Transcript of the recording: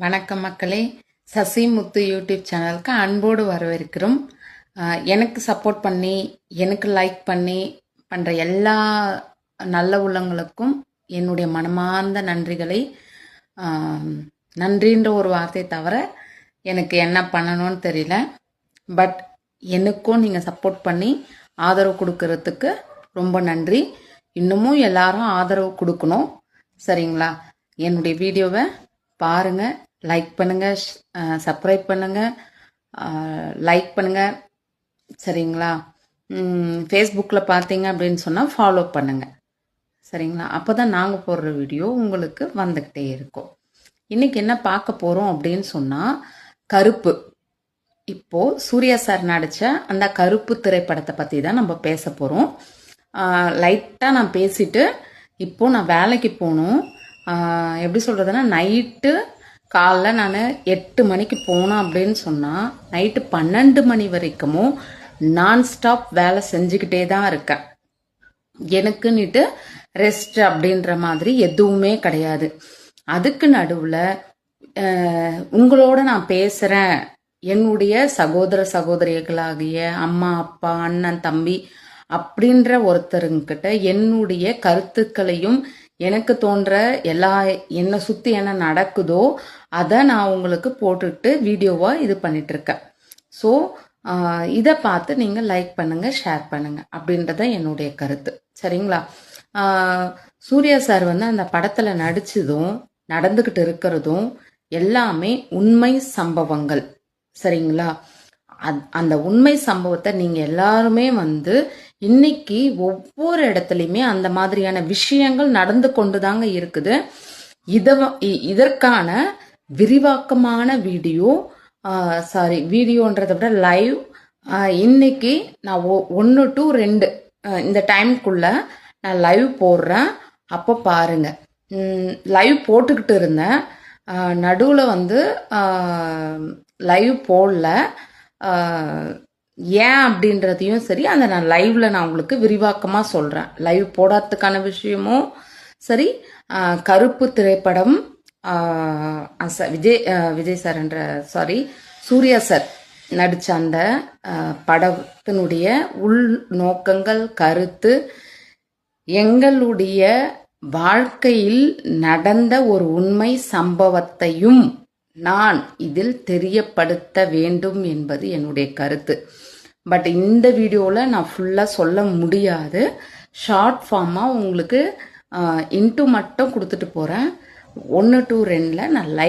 வணக்கம் மக்களே. சசி முத்து யூடியூப் சேனலுக்கு அன்போடு வரவேற்கிறோம். எனக்கு சப்போர்ட் பண்ணி எனக்கு லைக் பண்ணி பண்ணுற எல்லா நல்ல உள்ளங்களுக்கும் என்னுடைய மனமார்ந்த நன்றிகளை. நன்றின்ற ஒரு வார்த்தை தவிர எனக்கு என்ன பண்ணணும்னு தெரியல. பட் எனக்கும் நீங்கள் சப்போர்ட் பண்ணி ஆதரவு கொடுக்கறதுக்கு ரொம்ப நன்றி. இன்னமும் எல்லாரும் ஆதரவு கொடுக்கணும், சரிங்களா? என்னுடைய வீடியோவை பாருங்கள், லைக் பண்ணுங்கள், சப்ஸ்கிரைப் பண்ணுங்கள், லைக் பண்ணுங்கள், சரிங்களா? ஃபேஸ்புக்கில் பார்த்தீங்க அப்படின்னு சொன்னால் ஃபாலோ பண்ணுங்கள், சரிங்களா? அப்போ தான் நாங்கள் போடுற வீடியோ உங்களுக்கு வந்துக்கிட்டே இருக்கும். இன்றைக்கி என்ன பார்க்க போகிறோம் அப்படின்னு சொன்னால், கருப்பு. இப்போது சூர்யா சார் நடித்த அந்த கருப்பு திரைப்படத்தை பற்றி தான் நம்ம பேச போகிறோம். லைட்டாக நான் பேசிட்டு இப்போது நான் வேலைக்கு போகணும். எப்படி சொல்கிறதுனா, நைட்டு காலைல நான் 8 மணிக்கு போனேன் அப்படின்னு சொன்னால் நைட்டு 12 மணி வரைக்கும் நான்ஸ்டாப் வேலை செஞ்சுக்கிட்டே தான் இருக்கேன். எனக்குன்னுட்டு ரெஸ்ட் அப்படின்ற மாதிரி எதுவுமே கிடையாது. அதுக்கு நடுவில் உங்களோட நான் பேசுகிறேன். என்னுடைய சகோதர சகோதரிகளாகிய அம்மா அப்பா அண்ணன் தம்பி அப்படின்ற ஒருத்தருங்கிட்ட என்னுடைய கருத்துக்களையும் எனக்கு தோன்ற என்னை சுற்றி என்ன நடக்குதோ அதை நான் உங்களுக்கு போட்டுட்டு வீடியோவாக இது பண்ணிகிட்ருக்கேன். ஸோ இதை பார்த்து நீங்கள் லைக் பண்ணுங்கள், ஷேர் பண்ணுங்கள் அப்படின்றத என்னுடைய கருத்து, சரிங்களா? சூர்யா சார் அந்த படத்தில் நடித்ததும் நடந்துக்கிட்டு இருக்கிறதும் எல்லாமே உண்மை சம்பவங்கள், சரிங்களா? அந்த உண்மை சம்பவத்தை நீங்கள் எல்லாருமே இன்னைக்கு ஒவ்வொரு இடத்துலையுமே அந்த மாதிரியான விஷயங்கள் நடந்து கொண்டு தாங்க இருக்குது. இதற்கான விரிவாக்கமான வீடியோன்றதை விட லைவ் இன்னைக்கு நான் 1 to 2 இந்த டைம்குள்ள நான் லைவ் போடுறேன். அப்போ பாருங்க. லைவ் போட்டுக்கிட்டு இருந்தேன், நடுவில் லைவ் போடல. ஏன் அப்படின்றதையும் சரி, அந்த நான் லைவ்ல நான் உங்களுக்கு விரிவாக்கமாக சொல்கிறேன். லைவ் போடாததுக்கான விஷயமும் சரி, கருப்பு திரைப்படம் விஜய் சார் சூர்யா சார் நடித்த அந்த படத்தினுடைய உள் நோக்கங்கள், கருத்து, எங்களுடைய வாழ்க்கையில் நடந்த ஒரு உண்மை சம்பவத்தையும் நான் இதில் தெரியப்படுத்த வேண்டும் என்பது என்னுடைய கருத்து. பட் இந்த வீடியோவில் நான் ஃபுல்லாக சொல்ல முடியாது. ஷார்ட் ஃபார்மாக உங்களுக்கு இன்ட்டு மட்டும் கொடுத்துட்டு போகிறேன். 1 to 2 நான்